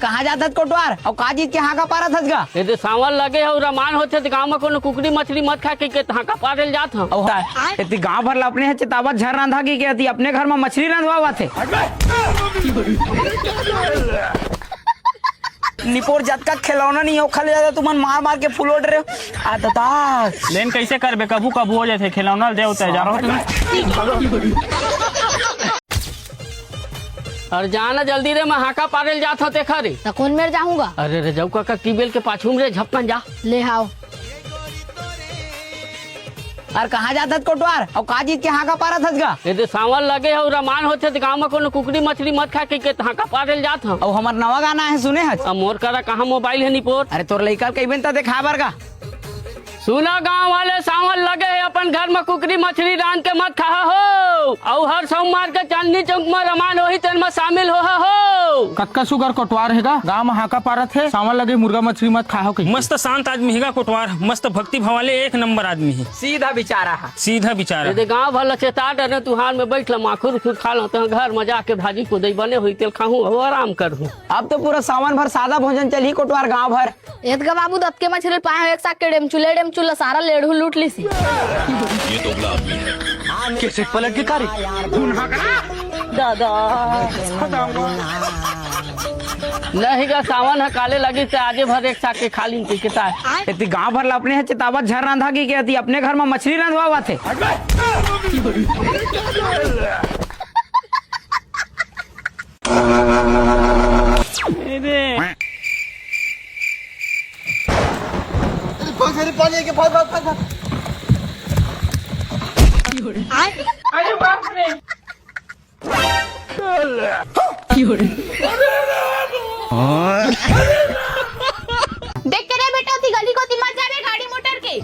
कहाँ जाता कोटवार और का जीत के हाँ का पारा थस गा यदि सावन लगे हो रमान होते तो गाँव में कोनो कुकड़ी मछली मत खा के हाँ का पारे जात हो इतनी गाँव भर ला अपने चितावत झर रांधा की कहती अपने घर में मछली रंधवा थे निपोर जात का खिलौना नहीं हो खले जाता तुमन मार मार के फुल ओड रहे हो आता लेन कैसे करबे कबू कबू हो जाते खिलौना दे उतर जा और जाना जल्दी रे मैं हाका पारे जात होते खरे तो कौन मेर जाऊंगा? अरे रे जाऊ का टीबेल के पाछू रे झपकन जा ले आओ। और कहाँ जाता कोटवार और का जीत के हाँ का पारा थस गा यदि सावन लगे हो रमान होते तो गाँव में कोनो कुकड़ी मछली मत खा के हाँ का पारे जात हो और हमार नवा गाना है सुने हज अब मोर करा कहाँ मोबाइल है निपोर अरे तोर लइका कई बेन देखा बार का सुना गाँव वाले सावन लगे है अपन घर में कुकड़ी मछली रांध के मत खा हो और हर सोमवार के चांदनी चौक में रमान हो तेल में शामिल हो कक्का सुगर कोटवार हैगा गाँव में हाका पारा थे सावन लगे मुर्गा मछली मत खाओ मस्त शांत आदमी हैगा कोटवार मस्त भक्ति भावाले एक नंबर आदमी है सीधा बिचारा है सीधा बिचारा यदि गाँव भर चेता डरे तुहार में बैठ माखुर खुद खा लो तो घर में जाके भाजी को दही बने हुई तेल खाऊं और आराम करूँ। अब तो पूरा सावन भर सादा भोजन चली कोटवार गाँव भर एतगा बाबू दत्त के मछली पाए एक साथ के डेम चूल्हा सारा लेढ़ू लूट ली सी। ये तो बड़ा आदमी है कैसे पलट के कारी दादा नहीं का सावन है काले लगी से आजे भर एक साथ के खाली किता है इतनी गाँव भर ला अपने चितावत झर रांधा की कहती अपने घर में मछली रंधवा थे देख के रे बेटा थी गली को मत जावे गाड़ी मोटर के।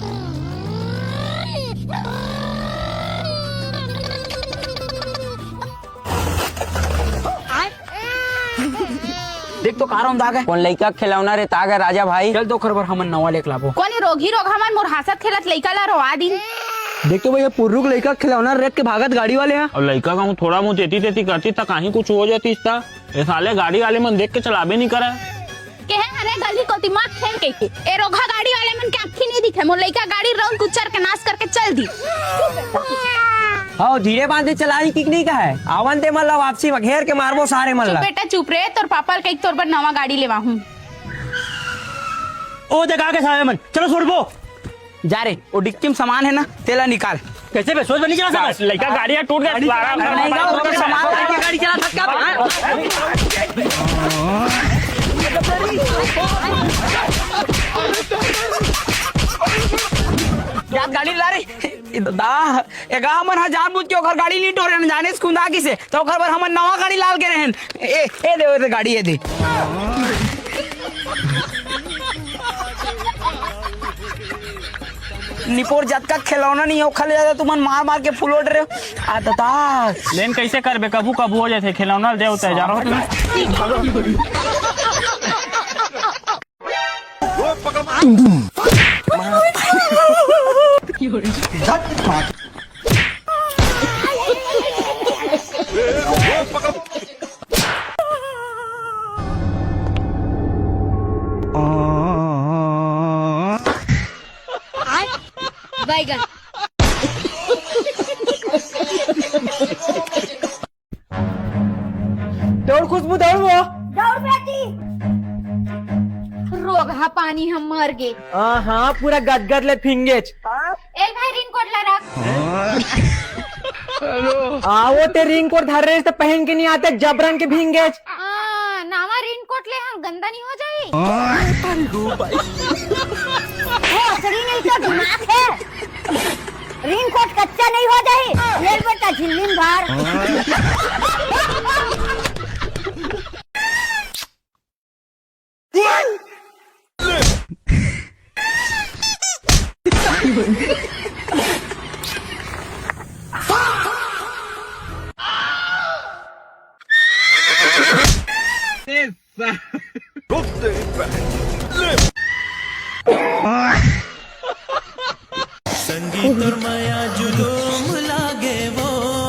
देख तो कार दाग है कौन लइका खिलौना रे ताग है राजा भाई चल तो खबर हमन नवा लेक लाबो कोनी रोगी रोग हमन मोर हासत खेलत लइका ला रोवा दिन। देख तो भैया पुर्रुक लइका खिलौना रेक के भागत गाड़ी वाले हैं और लड़का का थोड़ा मुँह तेती तेती करती था कहीं कुछ हो जाती था ये साले गाड़ी वाले मन देख के चलाबे नहीं करा के अरे गली को दिमाग खेल के ए रोगा गाड़ी वाले मन के आँखी नहीं दिखे मोर लइका गाड़ी रौन कुचर के नाश करके चल दी। हाँ धीरे बांधे चलाई की नहीं का है आवन ते मतलब वापसी में घेर के मारबो सारे मन ला बेटा चुप रे तोर पापा कई तोर पर नवा गाड़ी लेवा हूँ। ओ जगह के सारे मन चलो छोड़बो जा रे वो डिक्की में सामान है ना तेला निकाल कैसे बे सोच बनी चला सकत लड़का गाड़ी टूट गया सामान लेके गाड़ी चला सकता याद गाड़ी ला रे दा एगा हमन ह जानबूझ के ओकर गाड़ी नहीं टोरे जाने खुंदा की से तो ओकर पर हमन नवा गाड़ी लाल के रहन ए दे गाड़ी ए दे निपोर जात का खिलौना नहीं हो खले जाता तुमन मार मार के फुल ओड रहे हो आता लेन कैसे करबे कबू कबू हो जाते खिलौना दे उतर जा बैगन दौड़ खुशबू दौड़ वो दौड़ बेटी रोग हा पानी हम मर गए। हाँ पूरा गदगद ले फिंगेच ए भाई रिंग कोट ला रख वो ते रिंग कोट धर रहे तो पहन के नहीं आते जबरन के भींगेच नावा रिंग कोट ले हम गंदा नहीं हो जाए असली नहीं तो दिमाग है रिंग कोट कच्चा नहीं हो जाए ले बेटा झिल्लिन बाहर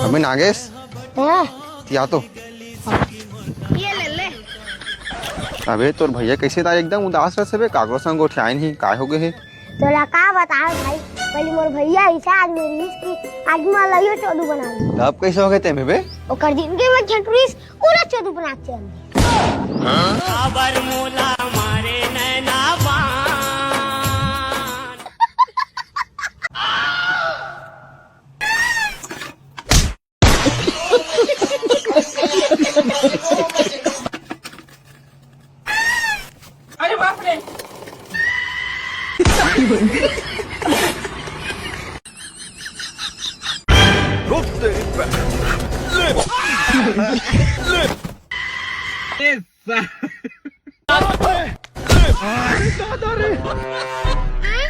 अबे नागेश या तो ये ले ले अबे तोर भैया कैसे तार एकदम उदास रहे बे, कागरो संग उठाई नहीं, काय हो गए हे? तोला का बताओ भाई, पहले मोर भैया ऐसा आदमी रहीस कि आदमी लाइयो चोदू बना दी। तब कैसे हो गए ते में बे? ओकर जिंदगी में छटरीस पूरा चोदू बना के अबर मोला मारे नैना बान। अरे बाप रे।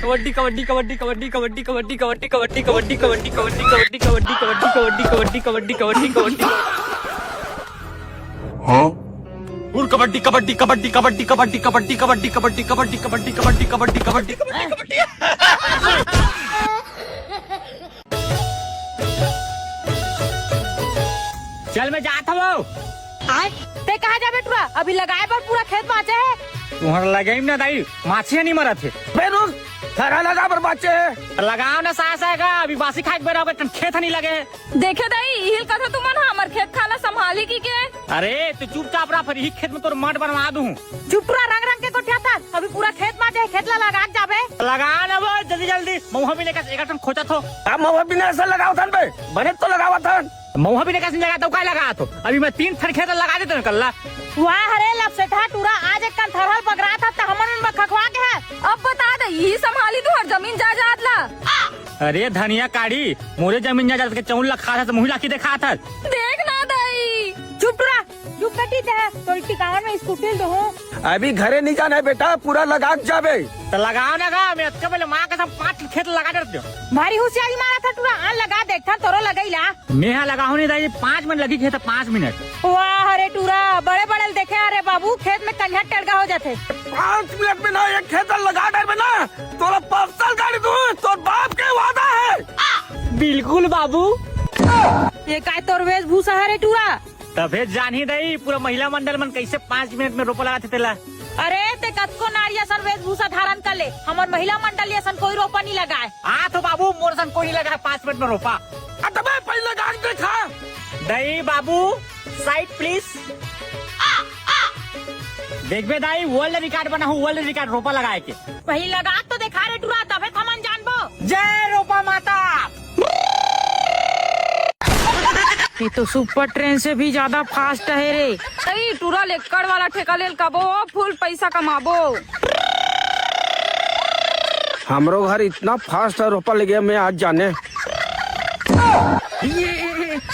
कबड्डी कबड्डी कबड्डी कबड्डी कबड्डी कबड्डी कबड्डी कबड्डी कबड्डी कबड्डी कबड्डी कबड्डी कबड्डी कबड्डी कबड्डी कबड्डी कबड्डी कबड्डी और कबड्डी कबड्डी कबड्डी कबड्डी कबड्डी कबड्डी कबड्डी कबड्डी कबड्डी कबड्डी कबड्डी कबड्डी कबड्डी कबड्डी। चल मैं जाता हूँ। ते कहा जा बेटुआ, अभी लगाए पर पूरा खेत बाचे है। तुम्हारा लगे ना दाई, माछिया नहीं मरा थे। थरा लगा पर बच्चे लगाओ ना सास आएगा, अभी बासी खाए बेरा होगा, खेत नहीं लगे। देखे दाई हिल कथा तुमन हमर खेत खाना संभाली की के। अरे तू चुपचाप रहा, फिर ही खेत में तोर मट बनवा दूं। चुपरा रंग रंग के कोठिया था, अभी पूरा खेत बाचे, खेत ला लगा जाबे। लगा ना वो जल्दी जल्दी, मऊहा भी लेकर एक टन खोचा थो। अब मवा बिना ऐसा लगाओ थन बे, बने तो लगावा थन। मऊहा भी लेकर लगा तो काय लगा तो, अभी मैं 3 थन खेत लगा देता हूं कल्ला। वाह हरे लपसेठा टूरा, आज एक कन थरहल पकड़ा था त हमन में खखवा के है। अब बता दे यही संभाली तू हर जमीन जायदाद ला। अरे धनिया काढ़ी, मोरे जमीन जायदाद के चौन लखा था तो मुही लाखी देखा था। देख ना दाई चुपरा चुप कटी दे, तो टिकावन में स्कूटी दो। अभी घरे नहीं जाना है बेटा, पूरा लगा के जाबे। तो लगाओ ना गा, मैं अच्छा पहले माँ का सब 5 खेत लगा देते हो। भारी होशियारी मारा था टूरा, आन लगा देखता तोरो लगैला। मेहा लगाओ नहीं दाई, 5 मिनट लगी खेत, 5 मिनट। वाह हरे टूरा, बड़े बड़े देखे अरे बाबू, खेत में कंझा टेड़गा हो जाते। 5 मिनट में ना एक खेत लगा दे बे ना, तोरा पर्सनल गाड़ी दूं, तोर बाप के वादा है। बिल्कुल बाबू। ये काय तोर वेशभूषा है रे टूरा। तबे जान ही दई, पूरा महिला मंडल मन कैसे 5 मिनट में रोपा लगाते तेला। अरे ते कतको नारिया सन वेशभूषा धारण कर ले, हमार महिला मंडल ये सन कोई रोपा नहीं लगाए। तो बाबू मोर सन कोई नहीं लगा, 5 मिनट में रोपा। अतबे पहले गाड़ी देखा। दई बाबू साइड प्लीज। देख बे दाई, वर्ल्ड रिकॉर्ड बना हूँ, वर्ल्ड रिकॉर्ड रोपा लगाए के। वही लगा तो देखा रे टूरा, तबे हमन जानबो। जय रोपा माता। ये तो सुपर ट्रेन से भी ज्यादा फास्ट है रे। सही टूरा लेकर वाला ठेका लेल कबो फुल पैसा कमाबो। हमरो घर इतना फास्ट है, रोपा लगे मैं आज जाने।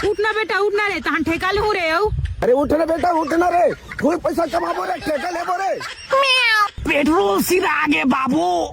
उठना बेटा उठना रे, तहन ठेका ले हो रे। अरे उठना बेटा उठना रे, फुल पैसा कमाबो रे, ठेका लेबो रे। पेट्रोल सिरा आगे बाबू।